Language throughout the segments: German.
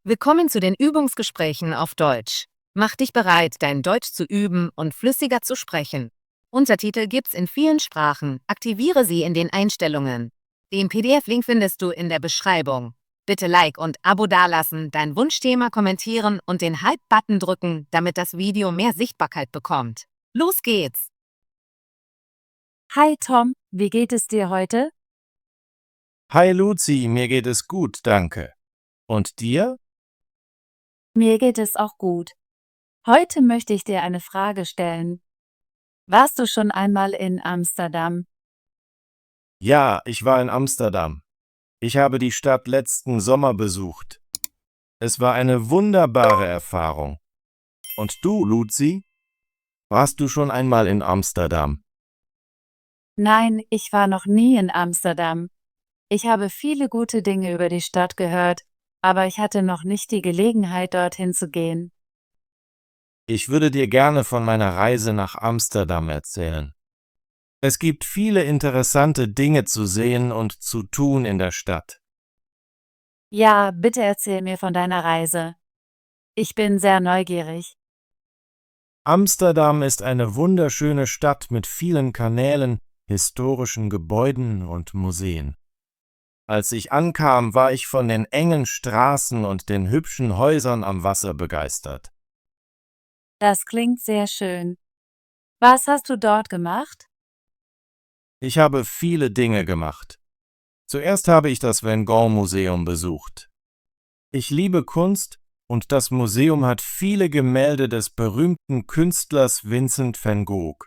Willkommen zu den Übungsgesprächen auf Deutsch. Mach dich bereit, dein Deutsch zu üben und flüssiger zu sprechen. Untertitel gibt's in vielen Sprachen. Aktiviere sie in den Einstellungen. Den PDF-Link findest du in der Beschreibung. Bitte Like und Abo dalassen, dein Wunschthema kommentieren und den Hype-Button drücken, damit das Video mehr Sichtbarkeit bekommt. Los geht's! Hi Tom, wie geht es dir heute? Hi Luzi, mir geht es gut, danke. Und dir? Mir geht es auch gut. Heute möchte ich dir eine Frage stellen. Warst du schon einmal in Amsterdam? Ja, ich war in Amsterdam. Ich habe die Stadt letzten Sommer besucht. Es war eine wunderbare Erfahrung. Und du, Luzi? Warst du schon einmal in Amsterdam? Nein, ich war noch nie in Amsterdam. Ich habe viele gute Dinge über die Stadt gehört, aber ich hatte noch nicht die Gelegenheit, dorthin zu gehen. Ich würde dir gerne von meiner Reise nach Amsterdam erzählen. Es gibt viele interessante Dinge zu sehen und zu tun in der Stadt. Ja, bitte erzähl mir von deiner Reise. Ich bin sehr neugierig. Amsterdam ist eine wunderschöne Stadt mit vielen Kanälen, historischen Gebäuden und Museen. Als ich ankam, war ich von den engen Straßen und den hübschen Häusern am Wasser begeistert. Das klingt sehr schön. Was hast du dort gemacht? Ich habe viele Dinge gemacht. Zuerst habe ich das Van Gogh Museum besucht. Ich liebe Kunst und das Museum hat viele Gemälde des berühmten Künstlers Vincent van Gogh.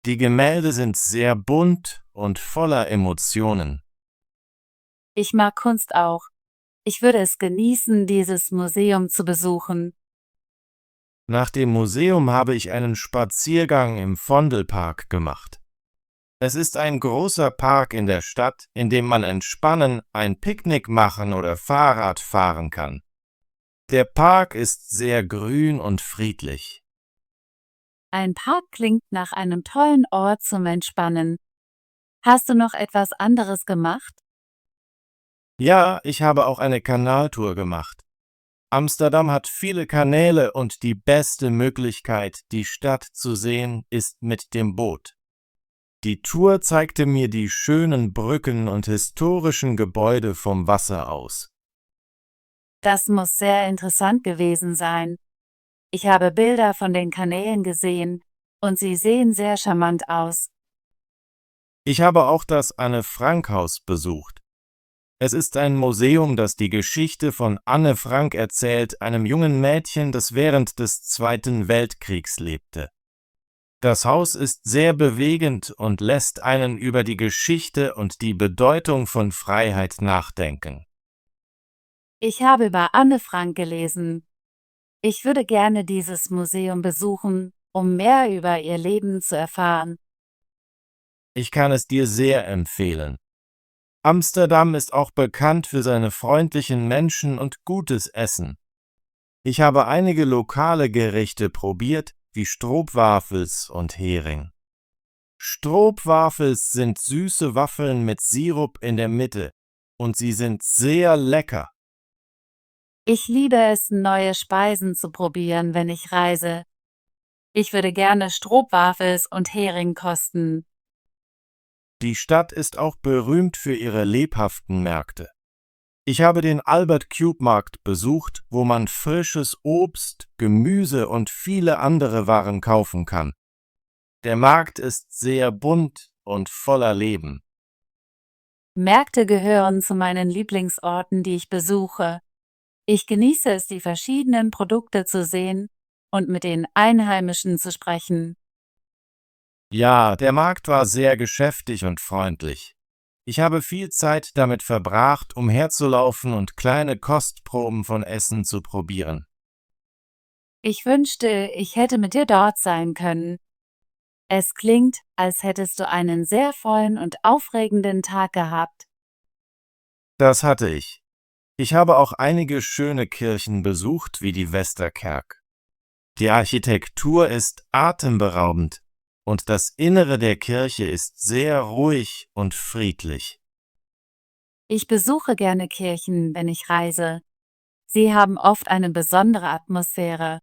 Die Gemälde sind sehr bunt und voller Emotionen. Ich mag Kunst auch. Ich würde es genießen, dieses Museum zu besuchen. Nach dem Museum habe ich einen Spaziergang im Vondelpark gemacht. Es ist ein großer Park in der Stadt, in dem man entspannen, ein Picknick machen oder Fahrrad fahren kann. Der Park ist sehr grün und friedlich. Ein Park klingt nach einem tollen Ort zum Entspannen. Hast du noch etwas anderes gemacht? Ja, ich habe auch eine Kanaltour gemacht. Amsterdam hat viele Kanäle und die beste Möglichkeit, die Stadt zu sehen, ist mit dem Boot. Die Tour zeigte mir die schönen Brücken und historischen Gebäude vom Wasser aus. Das muss sehr interessant gewesen sein. Ich habe Bilder von den Kanälen gesehen und sie sehen sehr charmant aus. Ich habe auch das Anne-Frank-Haus besucht. Es ist ein Museum, das die Geschichte von Anne Frank erzählt, einem jungen Mädchen, das während des Zweiten Weltkriegs lebte. Das Haus ist sehr bewegend und lässt einen über die Geschichte und die Bedeutung von Freiheit nachdenken. Ich habe über Anne Frank gelesen. Ich würde gerne dieses Museum besuchen, um mehr über ihr Leben zu erfahren. Ich kann es dir sehr empfehlen. Amsterdam ist auch bekannt für seine freundlichen Menschen und gutes Essen. Ich habe einige lokale Gerichte probiert, wie Stroopwafels und Hering. Stroopwafels sind süße Waffeln mit Sirup in der Mitte und sie sind sehr lecker. Ich liebe es, neue Speisen zu probieren, wenn ich reise. Ich würde gerne Stroopwafels und Hering kosten. Die Stadt ist auch berühmt für ihre lebhaften Märkte. Ich habe den Albert Cube Markt besucht, wo man frisches Obst, Gemüse und viele andere Waren kaufen kann. Der Markt ist sehr bunt und voller Leben. Märkte gehören zu meinen Lieblingsorten, die ich besuche. Ich genieße es, die verschiedenen Produkte zu sehen und mit den Einheimischen zu sprechen. Ja, der Markt war sehr geschäftig und freundlich. Ich habe viel Zeit damit verbracht, umherzulaufen und kleine Kostproben von Essen zu probieren. Ich wünschte, ich hätte mit dir dort sein können. Es klingt, als hättest du einen sehr vollen und aufregenden Tag gehabt. Das hatte ich. Ich habe auch einige schöne Kirchen besucht, wie die Westerkerk. Die Architektur ist atemberaubend und das Innere der Kirche ist sehr ruhig und friedlich. Ich besuche gerne Kirchen, wenn ich reise. Sie haben oft eine besondere Atmosphäre.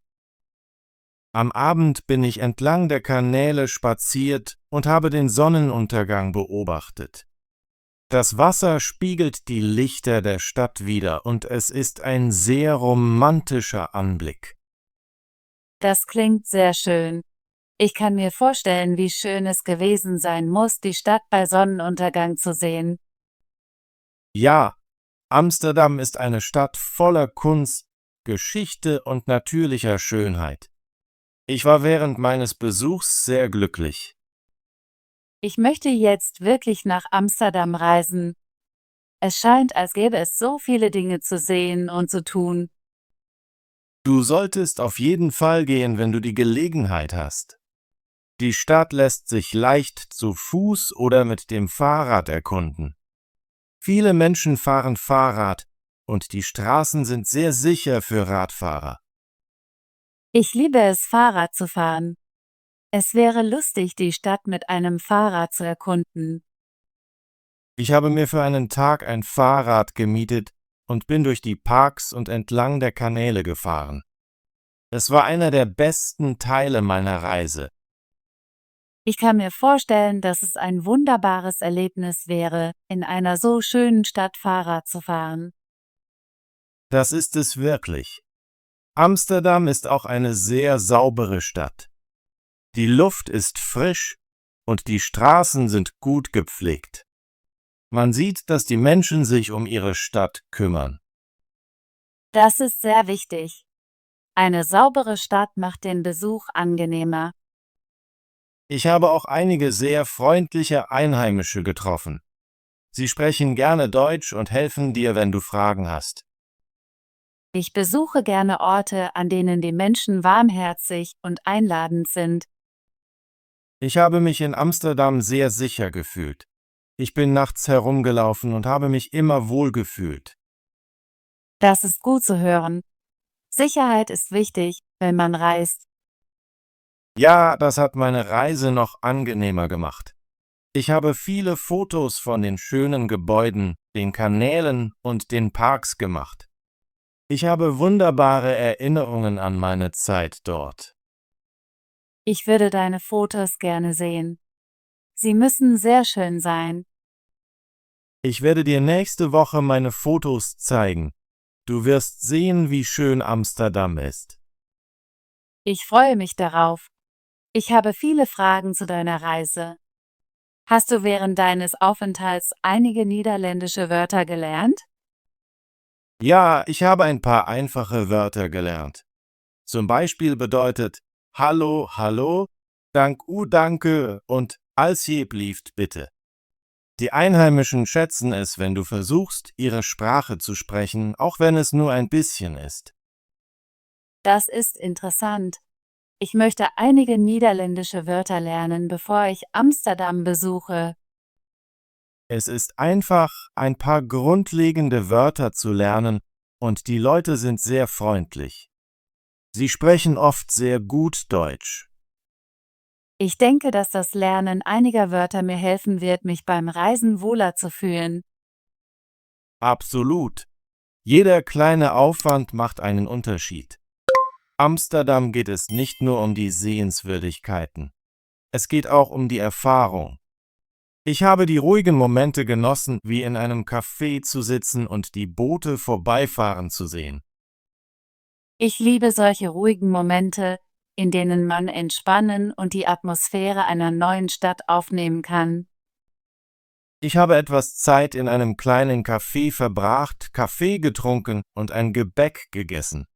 Am Abend bin ich entlang der Kanäle spaziert und habe den Sonnenuntergang beobachtet. Das Wasser spiegelt die Lichter der Stadt wider und es ist ein sehr romantischer Anblick. Das klingt sehr schön. Ich kann mir vorstellen, wie schön es gewesen sein muss, die Stadt bei Sonnenuntergang zu sehen. Ja, Amsterdam ist eine Stadt voller Kunst, Geschichte und natürlicher Schönheit. Ich war während meines Besuchs sehr glücklich. Ich möchte jetzt wirklich nach Amsterdam reisen. Es scheint, als gäbe es so viele Dinge zu sehen und zu tun. Du solltest auf jeden Fall gehen, wenn du die Gelegenheit hast. Die Stadt lässt sich leicht zu Fuß oder mit dem Fahrrad erkunden. Viele Menschen fahren Fahrrad und die Straßen sind sehr sicher für Radfahrer. Ich liebe es, Fahrrad zu fahren. Es wäre lustig, die Stadt mit einem Fahrrad zu erkunden. Ich habe mir für einen Tag ein Fahrrad gemietet und bin durch die Parks und entlang der Kanäle gefahren. Es war einer der besten Teile meiner Reise. Ich kann mir vorstellen, dass es ein wunderbares Erlebnis wäre, in einer so schönen Stadt Fahrrad zu fahren. Das ist es wirklich. Amsterdam ist auch eine sehr saubere Stadt. Die Luft ist frisch und die Straßen sind gut gepflegt. Man sieht, dass die Menschen sich um ihre Stadt kümmern. Das ist sehr wichtig. Eine saubere Stadt macht den Besuch angenehmer. Ich habe auch einige sehr freundliche Einheimische getroffen. Sie sprechen gerne Deutsch und helfen dir, wenn du Fragen hast. Ich besuche gerne Orte, an denen die Menschen warmherzig und einladend sind. Ich habe mich in Amsterdam sehr sicher gefühlt. Ich bin nachts herumgelaufen und habe mich immer wohl gefühlt. Das ist gut zu hören. Sicherheit ist wichtig, wenn man reist. Ja, das hat meine Reise noch angenehmer gemacht. Ich habe viele Fotos von den schönen Gebäuden, den Kanälen und den Parks gemacht. Ich habe wunderbare Erinnerungen an meine Zeit dort. Ich würde deine Fotos gerne sehen. Sie müssen sehr schön sein. Ich werde dir nächste Woche meine Fotos zeigen. Du wirst sehen, wie schön Amsterdam ist. Ich freue mich darauf. Ich habe viele Fragen zu deiner Reise. Hast du während deines Aufenthalts einige niederländische Wörter gelernt? Ja, ich habe ein paar einfache Wörter gelernt. Zum Beispiel bedeutet Hallo, hallo, Dank u danke und Alsjeblieft bitte. Die Einheimischen schätzen es, wenn du versuchst, ihre Sprache zu sprechen, auch wenn es nur ein bisschen ist. Das ist interessant. Ich möchte einige niederländische Wörter lernen, bevor ich Amsterdam besuche. Es ist einfach, ein paar grundlegende Wörter zu lernen und die Leute sind sehr freundlich. Sie sprechen oft sehr gut Deutsch. Ich denke, dass das Lernen einiger Wörter mir helfen wird, mich beim Reisen wohler zu fühlen. Absolut. Jeder kleine Aufwand macht einen Unterschied. Amsterdam geht es nicht nur um die Sehenswürdigkeiten. Es geht auch um die Erfahrung. Ich habe die ruhigen Momente genossen, wie in einem Café zu sitzen und die Boote vorbeifahren zu sehen. Ich liebe solche ruhigen Momente, in denen man entspannen und die Atmosphäre einer neuen Stadt aufnehmen kann. Ich habe etwas Zeit in einem kleinen Café verbracht, Kaffee getrunken und ein Gebäck gegessen.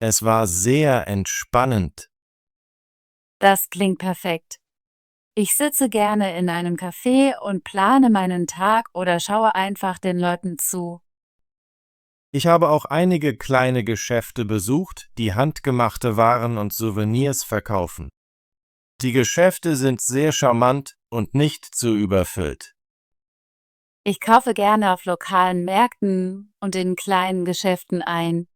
Es war sehr entspannend. Das klingt perfekt. Ich sitze gerne in einem Café und plane meinen Tag oder schaue einfach den Leuten zu. Ich habe auch einige kleine Geschäfte besucht, die handgemachte Waren und Souvenirs verkaufen. Die Geschäfte sind sehr charmant und nicht zu überfüllt. Ich kaufe gerne auf lokalen Märkten und in kleinen Geschäften ein.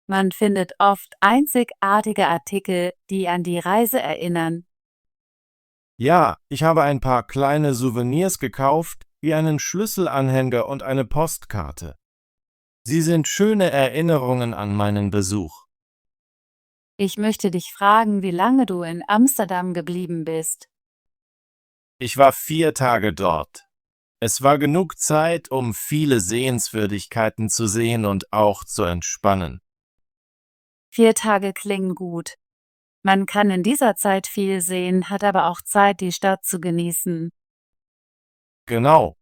Man findet oft einzigartige Artikel, die an die Reise erinnern. Ja, ich habe ein paar kleine Souvenirs gekauft, wie einen Schlüsselanhänger und eine Postkarte. Sie sind schöne Erinnerungen an meinen Besuch. Ich möchte dich fragen, wie lange du in Amsterdam geblieben bist. Ich war 4 Tage dort. Es war genug Zeit, um viele Sehenswürdigkeiten zu sehen und auch zu entspannen. 4 Tage klingen gut. Man kann in dieser Zeit viel sehen, hat aber auch Zeit, die Stadt zu genießen. Genau.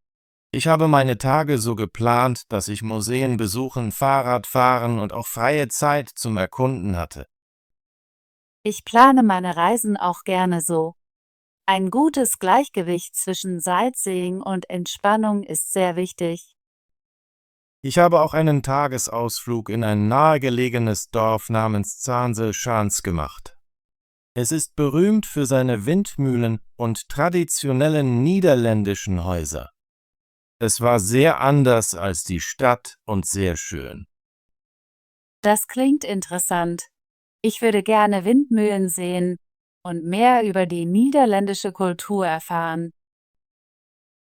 Ich habe meine Tage so geplant, dass ich Museen besuchen, Fahrrad fahren und auch freie Zeit zum Erkunden hatte. Ich plane meine Reisen auch gerne so. Ein gutes Gleichgewicht zwischen Sightseeing und Entspannung ist sehr wichtig. Ich habe auch einen Tagesausflug in ein nahegelegenes Dorf namens Zaanse-Schans gemacht. Es ist berühmt für seine Windmühlen und traditionellen niederländischen Häuser. Es war sehr anders als die Stadt und sehr schön. Das klingt interessant. Ich würde gerne Windmühlen sehen und mehr über die niederländische Kultur erfahren.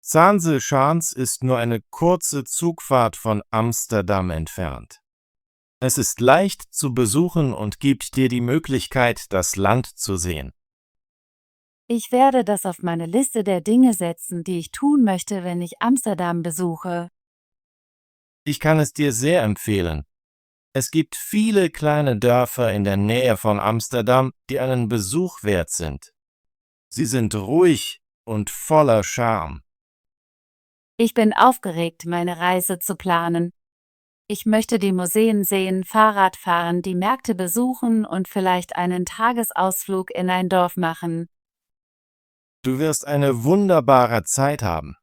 Zaanse-Schans ist nur eine kurze Zugfahrt von Amsterdam entfernt. Es ist leicht zu besuchen und gibt dir die Möglichkeit, das Land zu sehen. Ich werde das auf meine Liste der Dinge setzen, die ich tun möchte, wenn ich Amsterdam besuche. Ich kann es dir sehr empfehlen. Es gibt viele kleine Dörfer in der Nähe von Amsterdam, die einen Besuch wert sind. Sie sind ruhig und voller Charme. Ich bin aufgeregt, meine Reise zu planen. Ich möchte die Museen sehen, Fahrrad fahren, die Märkte besuchen und vielleicht einen Tagesausflug in ein Dorf machen. Du wirst eine wunderbare Zeit haben.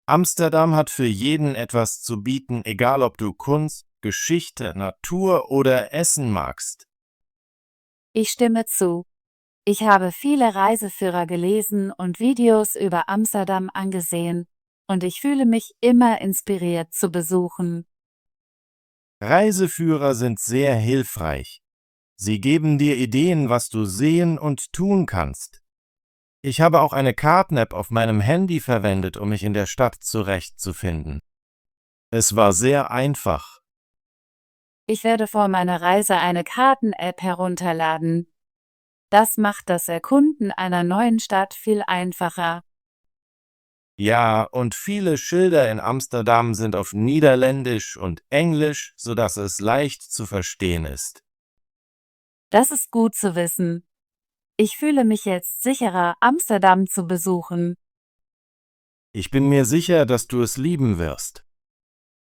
Amsterdam hat für jeden etwas zu bieten, egal ob du Kunst, Geschichte, Natur oder Essen magst. Ich stimme zu. Ich habe viele Reiseführer gelesen und Videos über Amsterdam angesehen, und ich fühle mich immer inspiriert zu besuchen. Reiseführer sind sehr hilfreich. Sie geben dir Ideen, was du sehen und tun kannst. Ich habe auch eine Karten-App auf meinem Handy verwendet, um mich in der Stadt zurechtzufinden. Es war sehr einfach. Ich werde vor meiner Reise eine Karten-App herunterladen. Das macht das Erkunden einer neuen Stadt viel einfacher. Ja, und viele Schilder in Amsterdam sind auf Niederländisch und Englisch, sodass es leicht zu verstehen ist. Das ist gut zu wissen. Ich fühle mich jetzt sicherer, Amsterdam zu besuchen. Ich bin mir sicher, dass du es lieben wirst.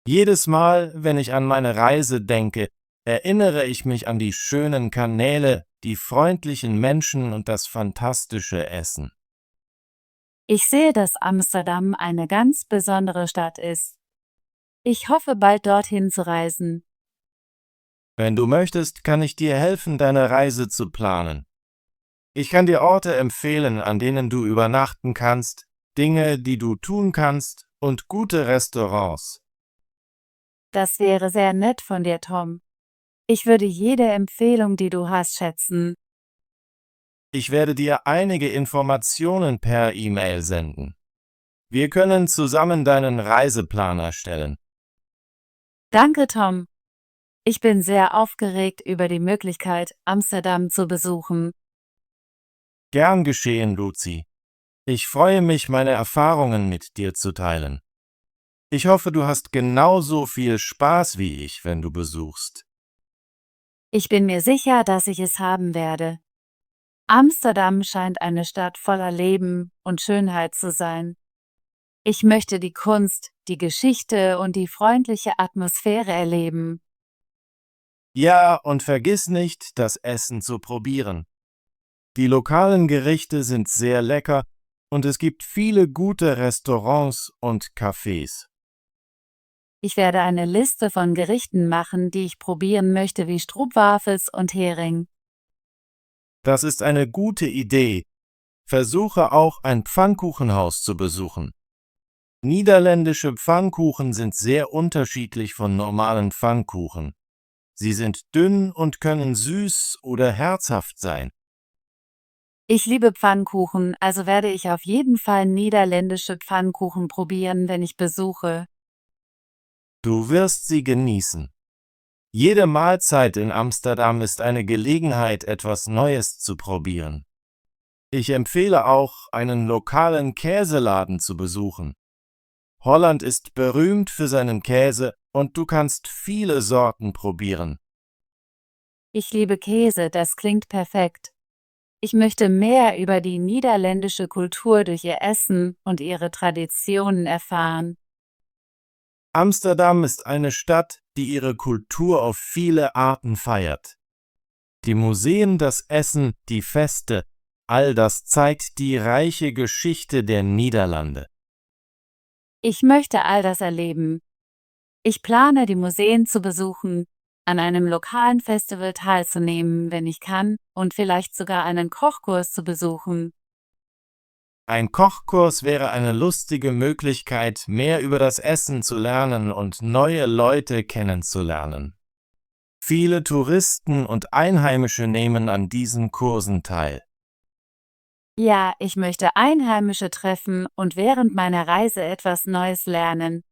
Jedes Mal, wenn ich an meine Reise denke, erinnere ich mich an die schönen Kanäle, die freundlichen Menschen und das fantastische Essen. Ich sehe, dass Amsterdam eine ganz besondere Stadt ist. Ich hoffe, bald dorthin zu reisen. Wenn du möchtest, kann ich dir helfen, deine Reise zu planen. Ich kann dir Orte empfehlen, an denen du übernachten kannst, Dinge, die du tun kannst und gute Restaurants. Das wäre sehr nett von dir, Tom. Ich würde jede Empfehlung, die du hast, schätzen. Ich werde dir einige Informationen per E-Mail senden. Wir können zusammen deinen Reiseplan erstellen. Danke, Tom. Ich bin sehr aufgeregt über die Möglichkeit, Amsterdam zu besuchen. Gern geschehen, Luzi. Ich freue mich, meine Erfahrungen mit dir zu teilen. Ich hoffe, du hast genauso viel Spaß wie ich, wenn du besuchst. Ich bin mir sicher, dass ich es haben werde. Amsterdam scheint eine Stadt voller Leben und Schönheit zu sein. Ich möchte die Kunst, die Geschichte und die freundliche Atmosphäre erleben. Ja, und vergiss nicht, das Essen zu probieren. Die lokalen Gerichte sind sehr lecker und es gibt viele gute Restaurants und Cafés. Ich werde eine Liste von Gerichten machen, die ich probieren möchte, wie Stroopwafels und Hering. Das ist eine gute Idee. Versuche auch ein Pfannkuchenhaus zu besuchen. Niederländische Pfannkuchen sind sehr unterschiedlich von normalen Pfannkuchen. Sie sind dünn und können süß oder herzhaft sein. Ich liebe Pfannkuchen, also werde ich auf jeden Fall niederländische Pfannkuchen probieren, wenn ich besuche. Du wirst sie genießen. Jede Mahlzeit in Amsterdam ist eine Gelegenheit, etwas Neues zu probieren. Ich empfehle auch, einen lokalen Käseladen zu besuchen. Holland ist berühmt für seinen Käse und du kannst viele Sorten probieren. Ich liebe Käse, das klingt perfekt. Ich möchte mehr über die niederländische Kultur durch ihr Essen und ihre Traditionen erfahren. Amsterdam ist eine Stadt, die ihre Kultur auf viele Arten feiert. Die Museen, das Essen, die Feste, all das zeigt die reiche Geschichte der Niederlande. Ich möchte all das erleben. Ich plane, die Museen zu besuchen, an einem lokalen Festival teilzunehmen, wenn ich kann, und vielleicht sogar einen Kochkurs zu besuchen. Ein Kochkurs wäre eine lustige Möglichkeit, mehr über das Essen zu lernen und neue Leute kennenzulernen. Viele Touristen und Einheimische nehmen an diesen Kursen teil. Ja, ich möchte Einheimische treffen und während meiner Reise etwas Neues lernen.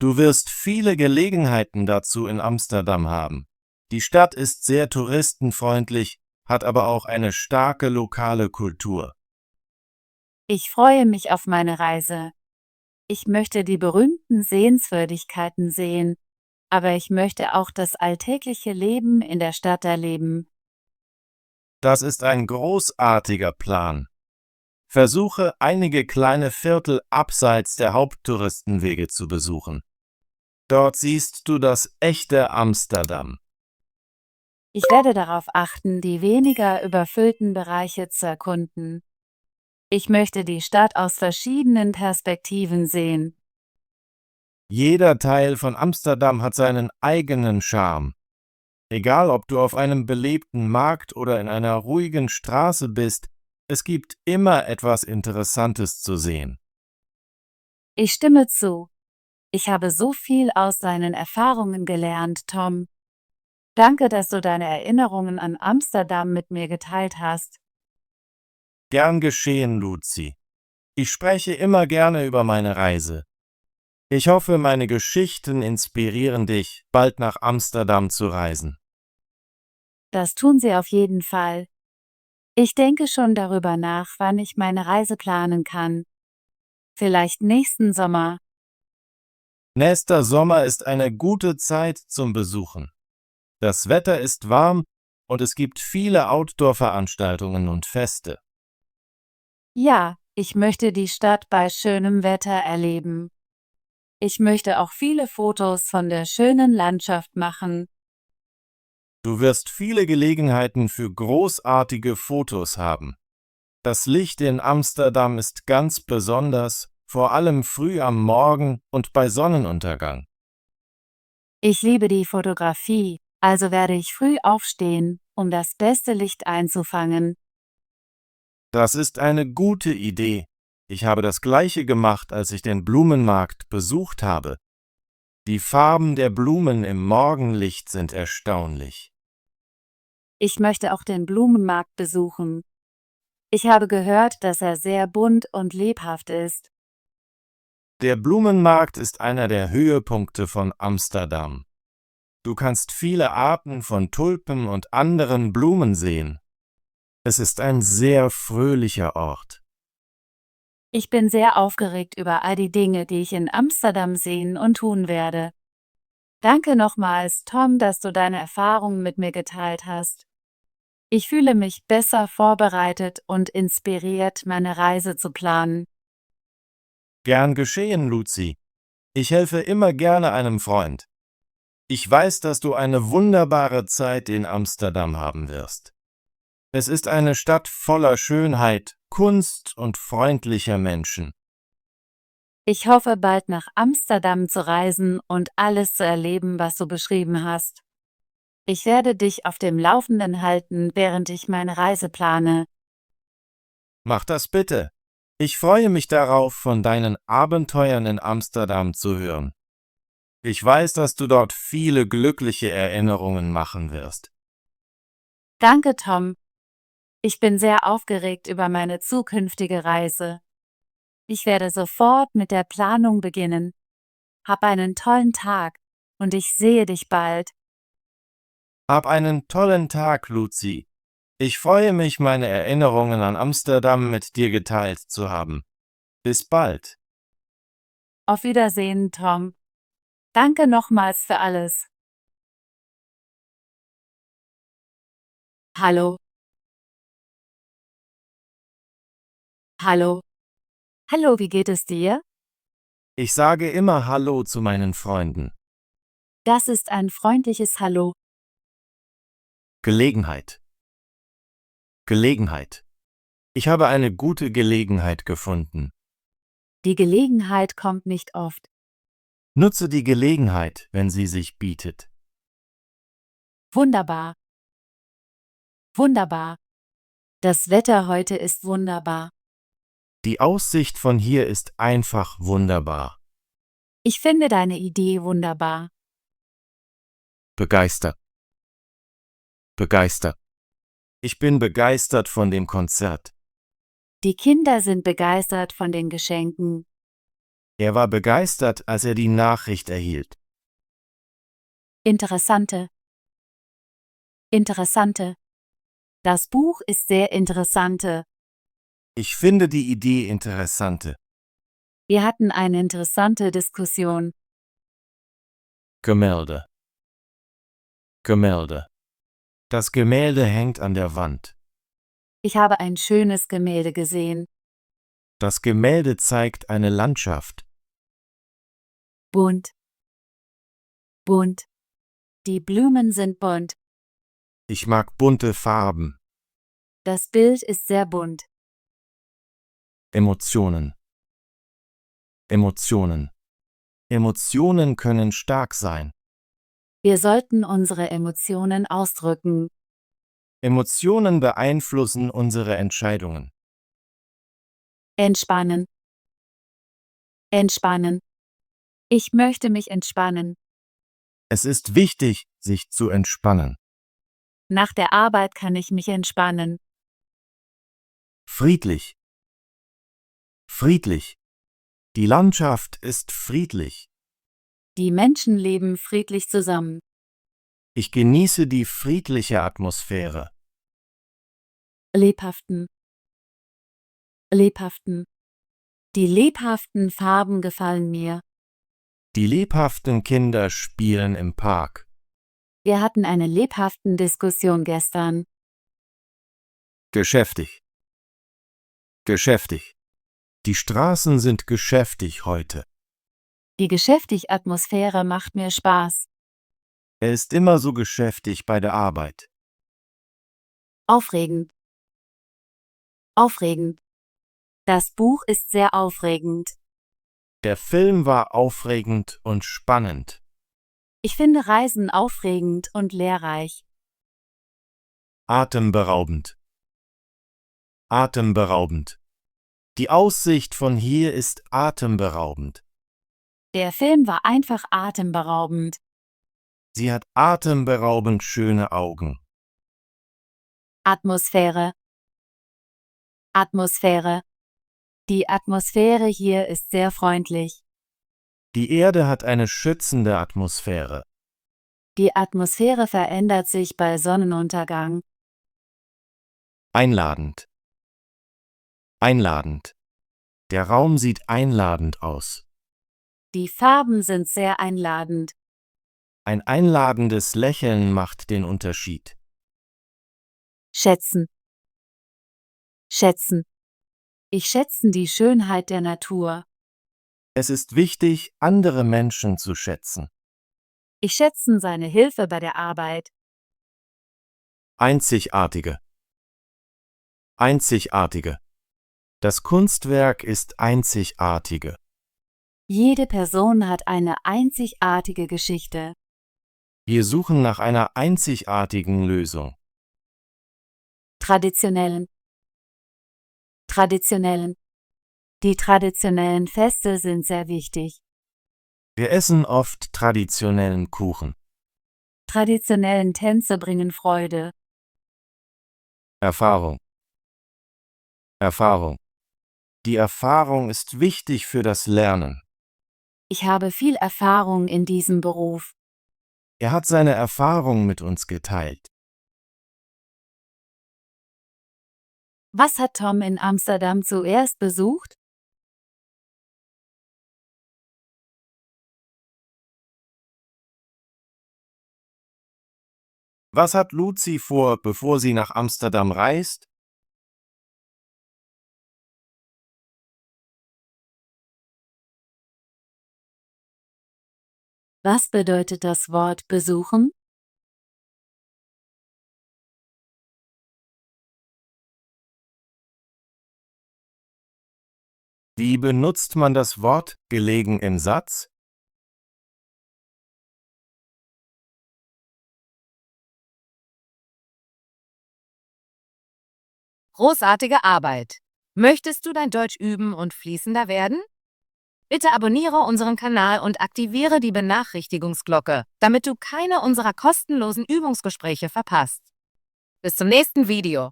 Du wirst viele Gelegenheiten dazu in Amsterdam haben. Die Stadt ist sehr touristenfreundlich, hat aber auch eine starke lokale Kultur. Ich freue mich auf meine Reise. Ich möchte die berühmten Sehenswürdigkeiten sehen, aber ich möchte auch das alltägliche Leben in der Stadt erleben. Das ist ein großartiger Plan. Versuche, einige kleine Viertel abseits der Haupttouristenwege zu besuchen. Dort siehst du das echte Amsterdam. Ich werde darauf achten, die weniger überfüllten Bereiche zu erkunden. Ich möchte die Stadt aus verschiedenen Perspektiven sehen. Jeder Teil von Amsterdam hat seinen eigenen Charme. Egal, ob du auf einem belebten Markt oder in einer ruhigen Straße bist, es gibt immer etwas Interessantes zu sehen. Ich stimme zu. Ich habe so viel aus deinen Erfahrungen gelernt, Tom. Danke, dass du deine Erinnerungen an Amsterdam mit mir geteilt hast. Gern geschehen, Luzi. Ich spreche immer gerne über meine Reise. Ich hoffe, meine Geschichten inspirieren dich, bald nach Amsterdam zu reisen. Das tun sie auf jeden Fall. Ich denke schon darüber nach, wann ich meine Reise planen kann. Vielleicht nächsten Sommer. Nächster Sommer ist eine gute Zeit zum Besuchen. Das Wetter ist warm und es gibt viele Outdoor-Veranstaltungen und Feste. Ja, ich möchte die Stadt bei schönem Wetter erleben. Ich möchte auch viele Fotos von der schönen Landschaft machen. Du wirst viele Gelegenheiten für großartige Fotos haben. Das Licht in Amsterdam ist ganz besonders, vor allem früh am Morgen und bei Sonnenuntergang. Ich liebe die Fotografie, also werde ich früh aufstehen, um das beste Licht einzufangen. Das ist eine gute Idee. Ich habe das Gleiche gemacht, als ich den Blumenmarkt besucht habe. Die Farben der Blumen im Morgenlicht sind erstaunlich. Ich möchte auch den Blumenmarkt besuchen. Ich habe gehört, dass er sehr bunt und lebhaft ist. Der Blumenmarkt ist einer der Höhepunkte von Amsterdam. Du kannst viele Arten von Tulpen und anderen Blumen sehen. Es ist ein sehr fröhlicher Ort. Ich bin sehr aufgeregt über all die Dinge, die ich in Amsterdam sehen und tun werde. Danke nochmals, Tom, dass du deine Erfahrungen mit mir geteilt hast. Ich fühle mich besser vorbereitet und inspiriert, meine Reise zu planen. Gern geschehen, Luzi. Ich helfe immer gerne einem Freund. Ich weiß, dass du eine wunderbare Zeit in Amsterdam haben wirst. Es ist eine Stadt voller Schönheit, Kunst und freundlicher Menschen. Ich hoffe, bald nach Amsterdam zu reisen und alles zu erleben, was du beschrieben hast. Ich werde dich auf dem Laufenden halten, während ich meine Reise plane. Mach das bitte. Ich freue mich darauf, von deinen Abenteuern in Amsterdam zu hören. Ich weiß, dass du dort viele glückliche Erinnerungen machen wirst. Danke, Tom. Ich bin sehr aufgeregt über meine zukünftige Reise. Ich werde sofort mit der Planung beginnen. Hab einen tollen Tag und ich sehe dich bald. Hab einen tollen Tag, Luzi. Ich freue mich, meine Erinnerungen an Amsterdam mit dir geteilt zu haben. Bis bald. Auf Wiedersehen, Tom. Danke nochmals für alles. Hallo. Hallo. Hallo, wie geht es dir? Ich sage immer Hallo zu meinen Freunden. Das ist ein freundliches Hallo. Gelegenheit. Gelegenheit. Ich habe eine gute Gelegenheit gefunden. Die Gelegenheit kommt nicht oft. Nutze die Gelegenheit, wenn sie sich bietet. Wunderbar. Wunderbar. Das Wetter heute ist wunderbar. Die Aussicht von hier ist einfach wunderbar. Ich finde deine Idee wunderbar. Begeistert. Begeistert. Ich bin begeistert von dem Konzert. Die Kinder sind begeistert von den Geschenken. Er war begeistert, als er die Nachricht erhielt. Interessante. Interessante. Das Buch ist sehr interessante. Ich finde die Idee interessante. Wir hatten eine interessante Diskussion. Gemälde. Gemälde. Das Gemälde hängt an der Wand. Ich habe ein schönes Gemälde gesehen. Das Gemälde zeigt eine Landschaft. Bunt. Bunt. Die Blumen sind bunt. Ich mag bunte Farben. Das Bild ist sehr bunt. Emotionen. Emotionen. Emotionen können stark sein. Wir sollten unsere Emotionen ausdrücken. Emotionen beeinflussen unsere Entscheidungen. Entspannen. Entspannen. Ich möchte mich entspannen. Es ist wichtig, sich zu entspannen. Nach der Arbeit kann ich mich entspannen. Friedlich. Friedlich. Die Landschaft ist friedlich. Die Menschen leben friedlich zusammen. Ich genieße die friedliche Atmosphäre. Lebhaften. Lebhaften. Die lebhaften Farben gefallen mir. Die lebhaften Kinder spielen im Park. Wir hatten eine lebhaften Diskussion gestern. Geschäftig. Geschäftig. Die Straßen sind geschäftig heute. Die geschäftige Atmosphäre macht mir Spaß. Er ist immer so geschäftig bei der Arbeit. Aufregend. Aufregend. Das Buch ist sehr aufregend. Der Film war aufregend und spannend. Ich finde Reisen aufregend und lehrreich. Atemberaubend. Atemberaubend. Die Aussicht von hier ist atemberaubend. Der Film war einfach atemberaubend. Sie hat atemberaubend schöne Augen. Atmosphäre. Atmosphäre. Die Atmosphäre hier ist sehr freundlich. Die Erde hat eine schützende Atmosphäre. Die Atmosphäre verändert sich bei Sonnenuntergang. Einladend. Einladend. Der Raum sieht einladend aus. Die Farben sind sehr einladend. Ein einladendes Lächeln macht den Unterschied. Schätzen. Schätzen. Ich schätze die Schönheit der Natur. Es ist wichtig, andere Menschen zu schätzen. Ich schätze seine Hilfe bei der Arbeit. Einzigartige. Einzigartige. Das Kunstwerk ist einzigartige. Jede Person hat eine einzigartige Geschichte. Wir suchen nach einer einzigartigen Lösung. Traditionellen. Traditionellen. Die traditionellen Feste sind sehr wichtig. Wir essen oft traditionellen Kuchen. Traditionellen Tänze bringen Freude. Erfahrung. Erfahrung. Die Erfahrung ist wichtig für das Lernen. Ich habe viel Erfahrung in diesem Beruf. Er hat seine Erfahrung mit uns geteilt. Was hat Tom in Amsterdam zuerst besucht? Was hat Luzi vor, bevor sie nach Amsterdam reist? Was bedeutet das Wort besuchen? Wie benutzt man das Wort gelegen im Satz? Großartige Arbeit! Möchtest du dein Deutsch üben und fließender werden? Bitte abonniere unseren Kanal und aktiviere die Benachrichtigungsglocke, damit du keine unserer kostenlosen Übungsgespräche verpasst. Bis zum nächsten Video.